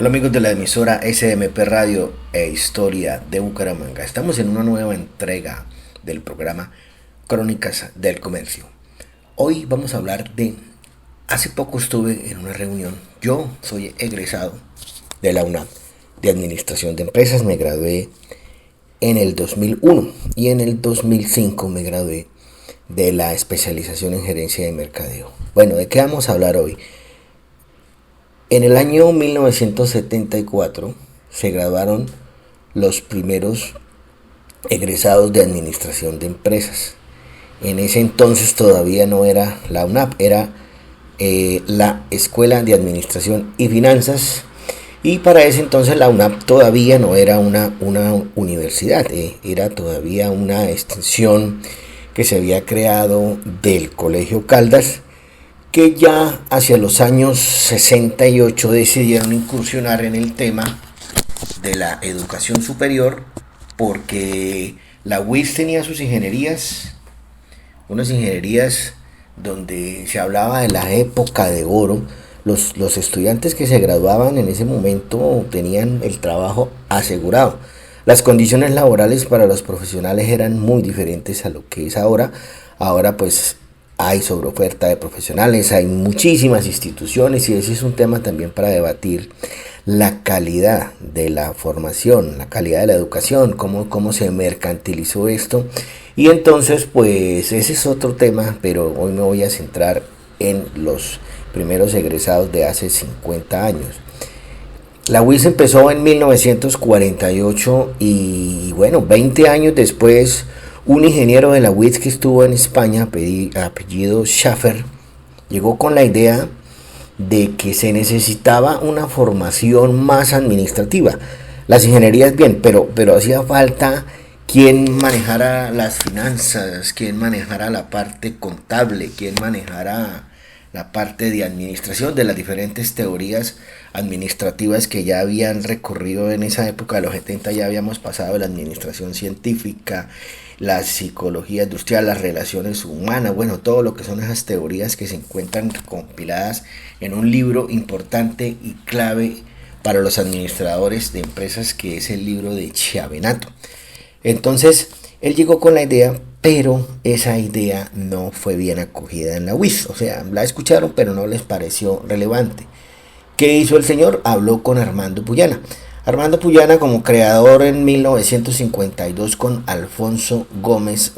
Hola amigos de la emisora SMP Radio e Historia de Bucaramanga. Estamos en una nueva entrega del programa Crónicas del Comercio. Hoy vamos a hablar de... Hace poco estuve en una reunión. Yo soy egresado de la UNAM de Administración de Empresas. Me gradué en el 2001 y en el 2005 me gradué de la especialización en gerencia de mercadeo. Bueno, ¿de qué vamos a hablar hoy? En el año 1974 se graduaron los primeros egresados de Administración de Empresas. En ese entonces todavía no era la UNAP, era la Escuela de Administración y Finanzas. Y para ese entonces la UNAP todavía no era una universidad, era todavía una extensión que se había creado del Colegio Caldas, que ya hacia los años 68 decidieron incursionar en el tema de la educación superior, porque la UIS tenía sus ingenierías, unas ingenierías donde se hablaba de la época de oro. Los estudiantes que se graduaban en ese momento tenían el trabajo asegurado. Las condiciones laborales para los profesionales eran muy diferentes a lo que es ahora. Ahora pues hay sobreoferta de profesionales, hay muchísimas instituciones y ese es un tema también para debatir la calidad de la formación, la calidad de la educación, cómo se mercantilizó esto. Y entonces pues ese es otro tema, pero hoy me voy a centrar en los primeros egresados de hace 50 años. La UIS empezó en 1948 y bueno, 20 años después, un ingeniero de la UIS que estuvo en España, apellido Schaffer, llegó con la idea de que se necesitaba una formación más administrativa. Las ingenierías bien, pero hacía falta quien manejara las finanzas, quien manejara la parte contable, quien manejara la parte de administración de las diferentes teorías administrativas que ya habían recorrido en esa época de los 70. Ya habíamos pasado de la administración científica, la psicología industrial, las relaciones humanas, bueno, todo lo que son esas teorías que se encuentran compiladas en un libro importante y clave para los administradores de empresas, que es el libro de Chiavenato. Entonces, él llegó con la idea, pero esa idea no fue bien acogida en la UIS, o sea, la escucharon, pero no les pareció relevante. ¿Qué hizo el señor? Habló con Armando Puyana. Armando Puyana, como creador en 1952 con Alfonso Gómez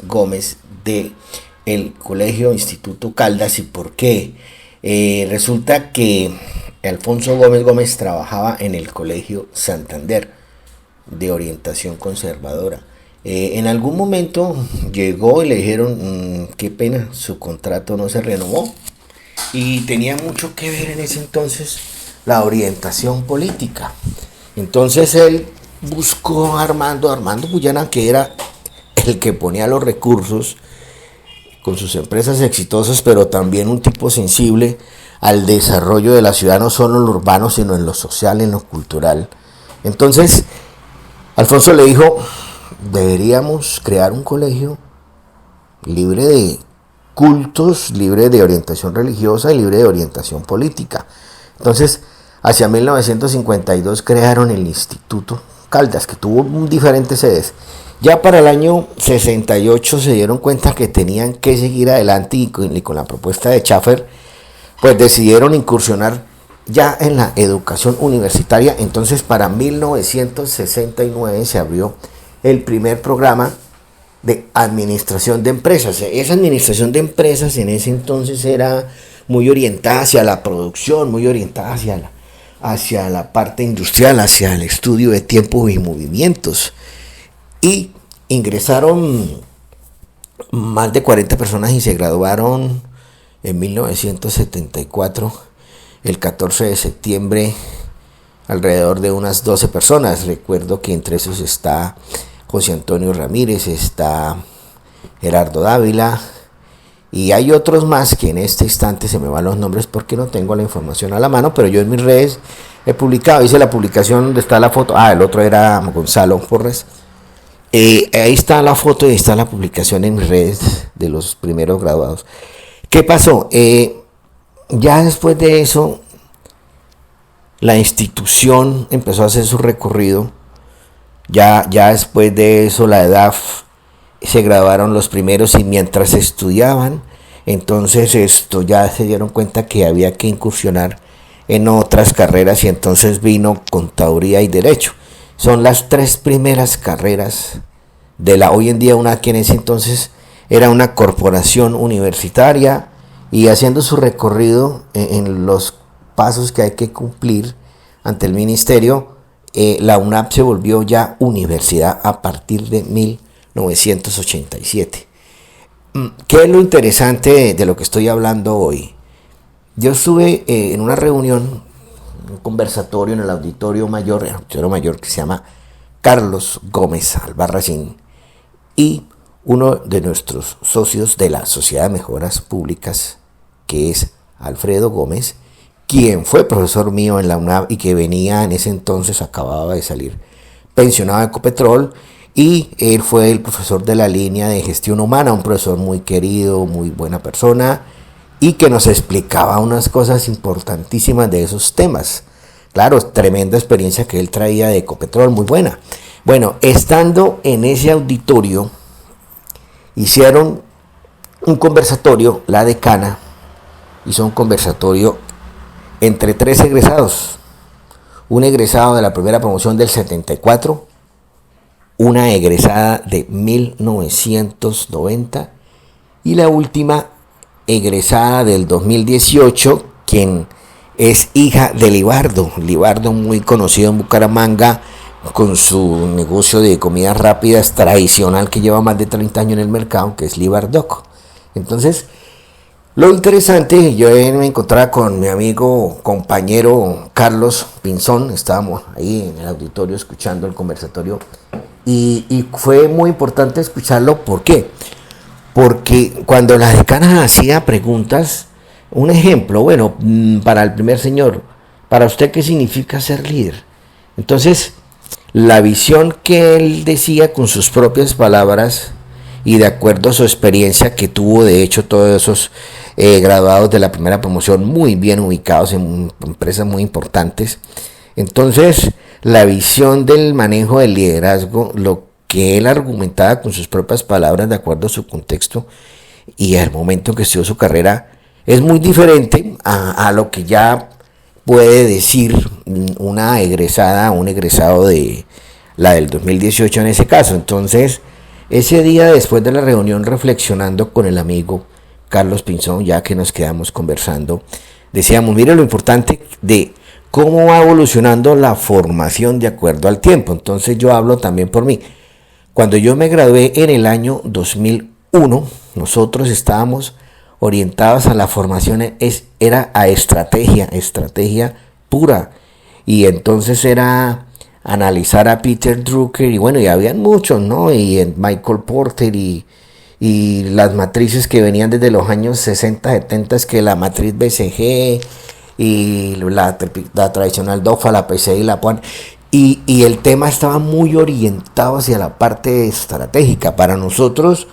de el Colegio Instituto Caldas. ¿Y por qué? Resulta que Alfonso Gómez trabajaba en el Colegio Santander de orientación conservadora. En algún momento llegó y le dijeron, qué pena, su contrato no se renovó, y tenía mucho que ver en ese entonces la orientación política. Entonces él buscó a Armando Puyana, que era el que ponía los recursos con sus empresas exitosas, pero también un tipo sensible al desarrollo de la ciudad, no solo en lo urbano, sino en lo social, en lo cultural. Entonces Alfonso le dijo, deberíamos crear un colegio libre de cultos, libre de orientación religiosa y libre de orientación política. Entonces, hacia 1952 crearon el Instituto Caldas, que tuvo diferentes sedes. Ya para el año 68 se dieron cuenta que tenían que seguir adelante y con la propuesta de Schaffer, pues decidieron incursionar ya en la educación universitaria. Entonces, para 1969 se abrió el primer programa de administración de empresas. Esa administración de empresas en ese entonces era muy orientada hacia la producción, muy orientada hacia la parte industrial, hacia el estudio de tiempos y movimientos. Y ingresaron más de 40 personas y se graduaron en 1974, el 14 de septiembre, alrededor de unas 12 personas. Recuerdo que entre esos está José Antonio Ramírez, está Gerardo Dávila, y hay otros más que en este instante se me van los nombres porque no tengo la información a la mano, pero yo en mis redes he publicado, hice la publicación donde está la foto. El otro era Gonzalo Porres. Ahí está la foto y ahí está la publicación en mis redes de los primeros graduados. ¿Qué pasó? Ya después de eso la institución empezó a hacer su recorrido. Ya después de eso la EDAF se graduaron los primeros y mientras estudiaban, entonces esto ya se dieron cuenta que había que incursionar en otras carreras y entonces vino contaduría y derecho. Son las tres primeras carreras de la hoy en día una que en ese entonces era una corporación universitaria y haciendo su recorrido en los pasos que hay que cumplir ante el ministerio, la UNAP se volvió ya universidad a partir de 1987. ¿Qué es lo interesante de lo que estoy hablando hoy? Yo estuve en una reunión, un conversatorio en el auditorio mayor que se llama Carlos Gómez Albarracín, y uno de nuestros socios de la Sociedad de Mejoras Públicas, que es Alfredo Gómez, quien fue profesor mío en la UNAV y que venía en ese entonces, acababa de salir pensionado de Ecopetrol, y él fue el profesor de la línea de gestión humana, un profesor muy querido, muy buena persona, y que nos explicaba unas cosas importantísimas de esos temas. Claro, tremenda experiencia que él traía de Ecopetrol, muy buena. Bueno, estando en ese auditorio, hicieron un conversatorio, la decana hizo un conversatorio entre tres egresados. Un egresado de la primera promoción del 74, una egresada de 1990 y la última egresada del 2018, quien es hija de Libardo. Libardo, muy conocido en Bucaramanga con su negocio de comidas rápidas tradicional que lleva más de 30 años en el mercado, que es Libardoco. Entonces, lo interesante, yo me encontraba con mi amigo, compañero Carlos Pinzón, estábamos ahí en el auditorio escuchando el conversatorio y fue muy importante escucharlo. ¿Por qué? Porque cuando la decana hacía preguntas, un ejemplo, bueno, para el primer señor, ¿para usted qué significa ser líder? Entonces, la visión que él decía con sus propias palabras y de acuerdo a su experiencia que tuvo, de hecho, todos esos graduados de la primera promoción muy bien ubicados en empresas muy importantes. Entonces, la visión del manejo del liderazgo, lo que él argumentaba con sus propias palabras de acuerdo a su contexto y al momento en que estudió su carrera, es muy diferente a lo que ya puede decir una egresada, un egresado de la del 2018 en ese caso. Entonces, ese día después de la reunión, reflexionando con el amigo Carlos Pinzón, ya que nos quedamos conversando, decíamos, mire lo importante de cómo va evolucionando la formación de acuerdo al tiempo. Entonces yo hablo también por mí. Cuando yo me gradué en el año 2001, nosotros estábamos orientados a la formación, era a estrategia pura. Y entonces era analizar a Peter Drucker y bueno, y habían muchos, ¿no? Y Michael Porter y las matrices que venían desde los años 60, 70, que la matriz BCG y la tradicional DOFA, la PCI y la POAN. Y el tema estaba muy orientado hacia la parte estratégica. Para nosotros,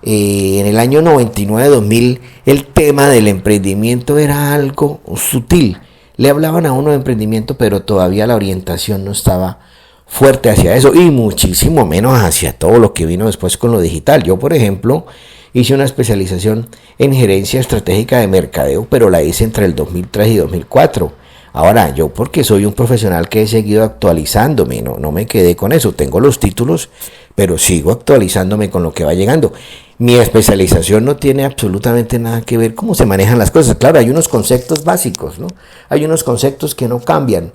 en el año 99-2000, el tema del emprendimiento era algo sutil. Le hablaban a uno de emprendimiento, pero todavía la orientación no estaba fuerte hacia eso y muchísimo menos hacia todo lo que vino después con lo digital. Yo, por ejemplo, hice una especialización en gerencia estratégica de mercadeo, pero la hice entre el 2003 y 2004. Ahora, yo porque soy un profesional que he seguido actualizándome, no me quedé con eso, tengo los títulos, pero sigo actualizándome con lo que va llegando. Mi especialización no tiene absolutamente nada que ver cómo se manejan las cosas. Claro, hay unos conceptos básicos, ¿no? Hay unos conceptos que no cambian,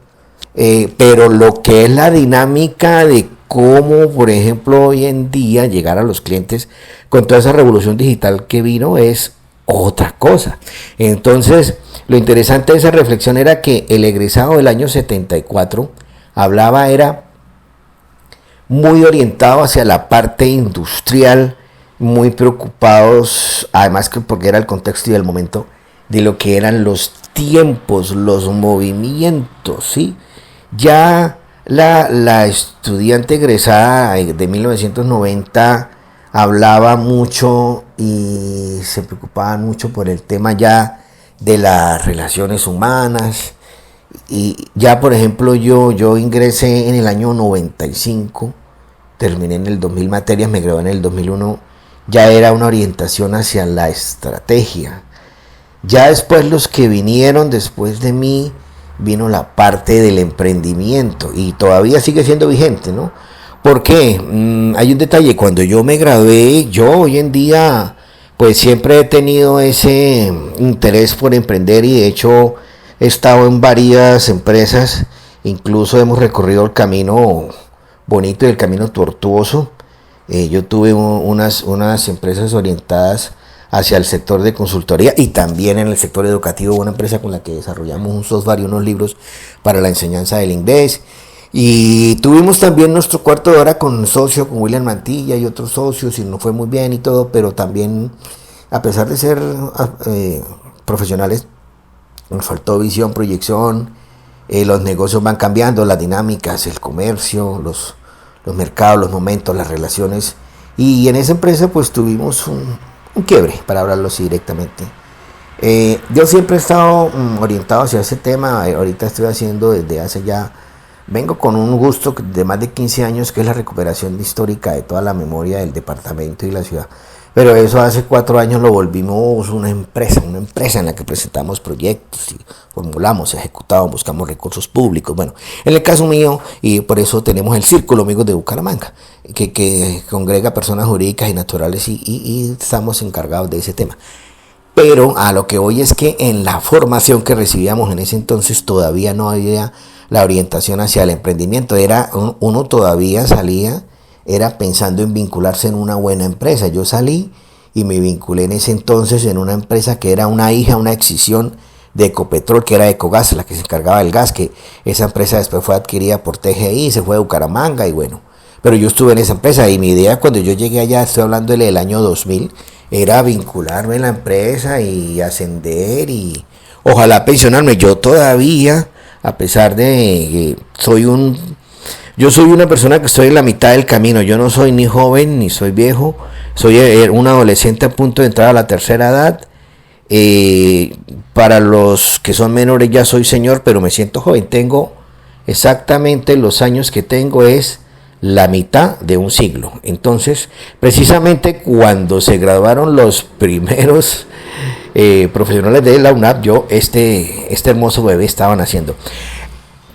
pero lo que es la dinámica de cómo, por ejemplo, hoy en día llegar a los clientes con toda esa revolución digital que vino es otra cosa. Entonces, lo interesante de esa reflexión era que el egresado del año 74 era muy orientado hacia la parte industrial, muy preocupados, además que porque era el contexto y el momento de lo que eran los tiempos, los movimientos, ¿sí? Ya la estudiante egresada de 1990 hablaba mucho y se preocupaba mucho por el tema ya de las relaciones humanas Y ya, por ejemplo, yo ingresé en el año 95, terminé en el 2000 materias, me gradué en el 2001, ya era una orientación hacia la estrategia. Ya después los que vinieron después de mí, vino la parte del emprendimiento y todavía sigue siendo vigente, ¿no? Porque hay un detalle, cuando yo me gradué, yo hoy en día pues siempre he tenido ese interés por emprender y de hecho he estado en varias empresas, incluso hemos recorrido el camino bonito y el camino tortuoso. Yo tuve unas empresas orientadas hacia el sector de consultoría y también en el sector educativo, una empresa con la que desarrollamos un software y unos libros para la enseñanza del inglés. Y tuvimos también nuestro cuarto de hora con socio, con William Mantilla y otros socios, y nos fue muy bien y todo, pero también, a pesar de ser profesionales, nos faltó visión, proyección, los negocios van cambiando, las dinámicas, el comercio, los mercados, los momentos, las relaciones. Y en esa empresa pues tuvimos un quiebre, para hablarlo así directamente. Yo siempre he estado orientado hacia ese tema, ahorita estoy haciendo desde hace ya, vengo con un gusto de más de 15 años, que es la recuperación histórica de toda la memoria del departamento y la ciudad. Pero eso hace 4 años lo volvimos una empresa en la que presentamos proyectos y formulamos, ejecutamos, buscamos recursos públicos. Bueno, en el caso mío, y por eso tenemos el Círculo Amigos de Bucaramanga, que congrega personas jurídicas y naturales y estamos encargados de ese tema. Pero a lo que voy es que en la formación que recibíamos en ese entonces todavía no había la orientación hacia el emprendimiento. Uno todavía salía, era pensando en vincularse en una buena empresa. Yo salí y me vinculé en ese entonces en una empresa que era una escisión de Ecopetrol, que era Ecogas, la que se encargaba del gas, que esa empresa después fue adquirida por TGI, se fue a Bucaramanga y bueno. Pero yo estuve en esa empresa y mi idea cuando yo llegué allá, estoy hablando del año 2000, era vincularme en la empresa y ascender y ojalá pensionarme. Yo todavía, a pesar de que yo soy una persona que estoy en la mitad del camino. Yo no soy ni joven ni soy viejo. Soy un adolescente a punto de entrar a la tercera edad. Para los que son menores ya soy señor, pero me siento joven. Tengo exactamente los años que tengo es la mitad de un siglo. Entonces, precisamente cuando se graduaron los primeros profesionales de la UNAP, yo este hermoso bebé estaba naciendo.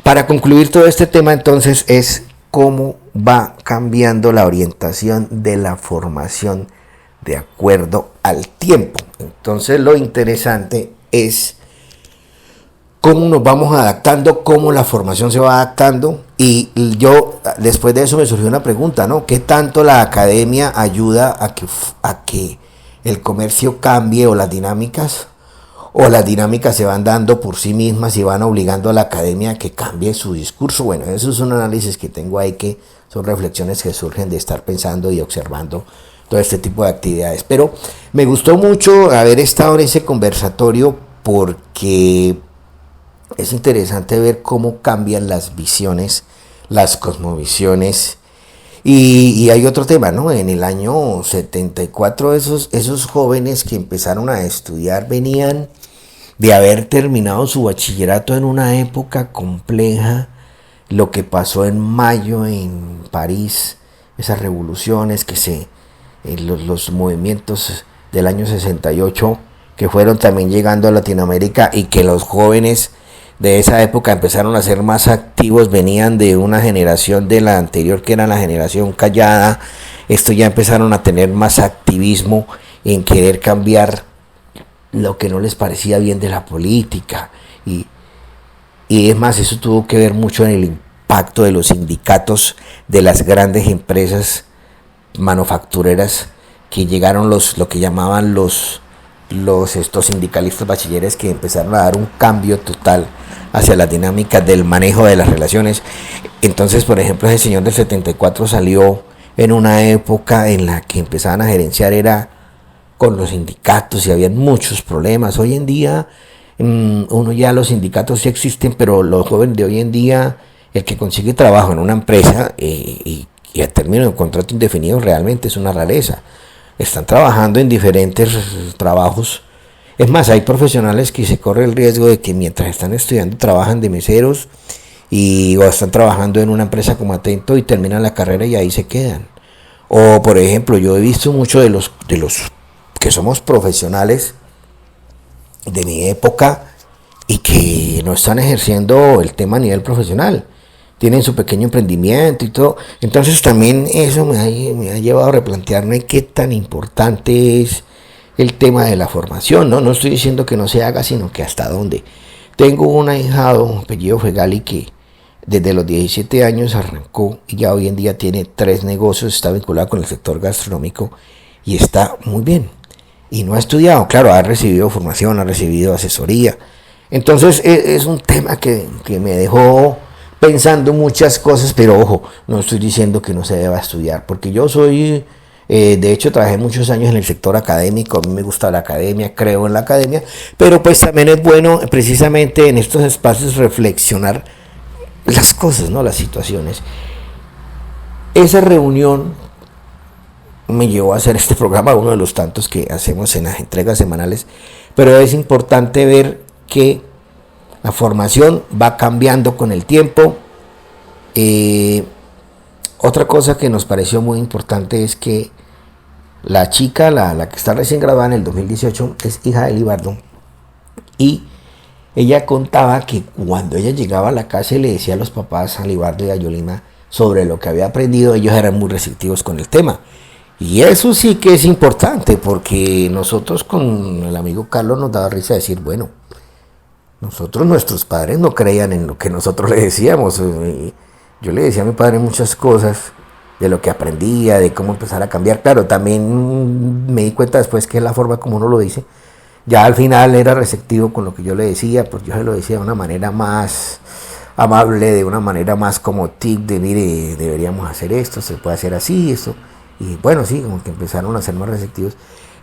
Para concluir todo este tema entonces es cómo va cambiando la orientación de la formación de acuerdo al tiempo. Entonces lo interesante es cómo nos vamos adaptando, cómo la formación se va adaptando. Y yo después de eso me surgió una pregunta, ¿no? ¿Qué tanto la academia ayuda a que el comercio cambie o las dinámicas se van dando por sí mismas y van obligando a la academia a que cambie su discurso? Bueno, eso es un análisis que tengo ahí, que son reflexiones que surgen de estar pensando y observando todo este tipo de actividades. Pero me gustó mucho haber estado en ese conversatorio porque es interesante ver cómo cambian las visiones, las cosmovisiones. Y hay otro tema, ¿no? En el año 74 esos jóvenes que empezaron a estudiar venían de haber terminado su bachillerato en una época compleja, lo que pasó en mayo en París, esas revoluciones los movimientos del año 68 que fueron también llegando a Latinoamérica y que los jóvenes de esa época empezaron a ser más activos, venían de una generación de la anterior que era la generación callada. Esto ya empezaron a tener más activismo en querer cambiar lo que no les parecía bien de la política y es más, eso tuvo que ver mucho en el impacto de los sindicatos de las grandes empresas manufactureras, que llegaron lo que llamaban estos sindicalistas bachilleres, que empezaron a dar un cambio total hacia las dinámicas del manejo de las relaciones. Entonces, por ejemplo, ese señor del 74 salió en una época en la que empezaban a gerenciar era con los sindicatos y habían muchos problemas. Hoy en día uno ya los sindicatos sí existen, pero los jóvenes de hoy en día, el que consigue trabajo en una empresa y a término de un contrato indefinido realmente es una rareza. Están trabajando en diferentes trabajos Es más, hay profesionales que se corre el riesgo de que mientras están estudiando trabajan de meseros o están trabajando en una empresa como Atento y terminan la carrera y ahí se quedan. O por ejemplo, yo he visto mucho de los que somos profesionales de mi época y que no están ejerciendo el tema a nivel profesional. Tienen su pequeño emprendimiento y todo. Entonces también eso me ha llevado a replantearme qué tan importante es el tema de la formación, ¿no? No estoy diciendo que no se haga, sino que hasta dónde. Tengo un ahijado, apellido Fegali, que desde los 17 años arrancó y ya hoy en día tiene 3 negocios, está vinculado con el sector gastronómico y está muy bien. Y no ha estudiado, claro, ha recibido formación, ha recibido asesoría. Entonces es un tema que me dejó pensando muchas cosas, pero ojo, no estoy diciendo que no se deba estudiar, porque yo soy, de hecho trabajé muchos años en el sector académico, a mí me gusta la academia, creo en la academia, pero pues también es bueno precisamente en estos espacios reflexionar las cosas, ¿no? Las situaciones. Esa reunión me llevó a hacer este programa, uno de los tantos que hacemos en las entregas semanales, pero es importante ver que la formación va cambiando con el tiempo. Otra cosa que nos pareció muy importante es que la chica, la que está recién graduada en el 2018, es hija de Libardo, y ella contaba que cuando ella llegaba a la casa y le decía a los papás, a Libardo y a Yolima, sobre lo que había aprendido, ellos eran muy receptivos con el tema. Y eso sí que es importante, porque nosotros con el amigo Carlos nos daba risa decir, bueno, nuestros padres no creían en lo que nosotros le decíamos. Yo le decía a mi padre muchas cosas de lo que aprendía, de cómo empezar a cambiar. Claro, también me di cuenta después que es la forma como uno lo dice. Ya al final era receptivo con lo que yo le decía, pues yo se lo decía de una manera más amable, de una manera más como tip de, mire, deberíamos hacer esto, se puede hacer así, esto. Y bueno, sí, como que empezaron a ser más receptivos.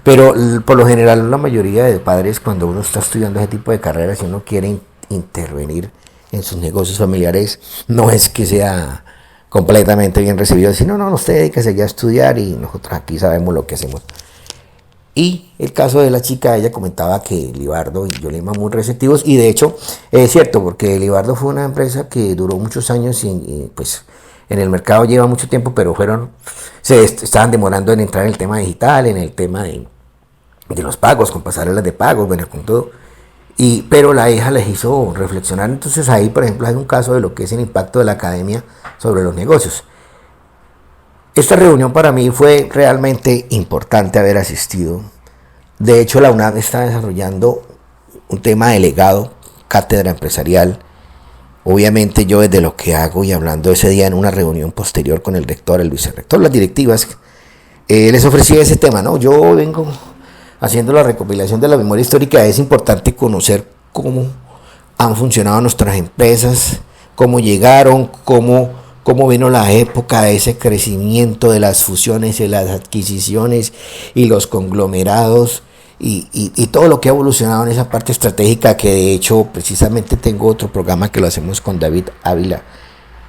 Pero por lo general la mayoría de padres, cuando uno está estudiando ese tipo de carreras y uno quiere intervenir en sus negocios familiares, no es que sea completamente bien recibido, sino no, usted dedíquese ya a estudiar y nosotros aquí sabemos lo que hacemos. Y el caso de la chica, ella comentaba que Libardo y Yolima muy receptivos, y de hecho es cierto, porque Libardo fue una empresa que duró muchos años y pues en el mercado lleva mucho tiempo, pero se estaban demorando en entrar en el tema digital, en el tema de los pagos, con pasarelas de pago, bueno, con todo. Pero la hija les hizo reflexionar. Entonces ahí, por ejemplo, hay un caso de lo que es el impacto de la academia sobre los negocios. Esta reunión para mí fue realmente importante haber asistido. De hecho, la UNAD está desarrollando un tema de legado, cátedra empresarial. Obviamente yo desde lo que hago y hablando ese día en una reunión posterior con el rector, el vicerrector, las directivas, les ofrecí ese tema, ¿no? Yo vengo haciendo la recopilación de la memoria histórica. Es importante conocer cómo han funcionado nuestras empresas, cómo llegaron, cómo vino la época de ese crecimiento de las fusiones y las adquisiciones y los conglomerados y todo lo que ha evolucionado en esa parte estratégica, que de hecho precisamente tengo otro programa que lo hacemos con David Ávila,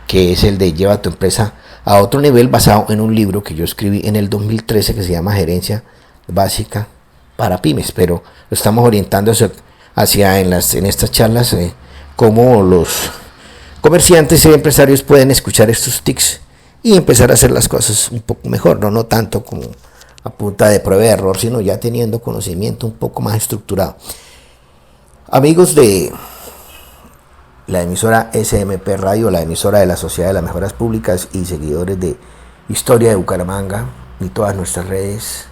que es el de Lleva tu empresa a otro nivel, basado en un libro que yo escribí en el 2013 que se llama Gerencia Básica para Pymes, pero lo estamos orientando hacia en estas charlas cómo los comerciantes y empresarios pueden escuchar estos tics y empezar a hacer las cosas un poco mejor, no tanto como a punta de prueba y error, sino ya teniendo conocimiento un poco más estructurado. Amigos de la emisora SMP Radio, la emisora de la Sociedad de las Mejoras Públicas, y seguidores de Historia de Bucaramanga y todas nuestras redes,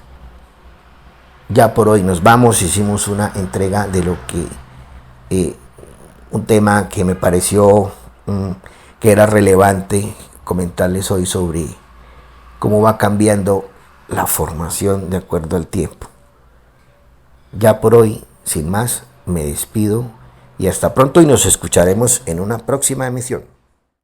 ya por hoy nos vamos. Hicimos una entrega de lo que un tema que me pareció que era relevante comentarles hoy sobre cómo va cambiando la formación de acuerdo al tiempo. Ya por hoy, sin más, me despido y hasta pronto, y nos escucharemos en una próxima emisión.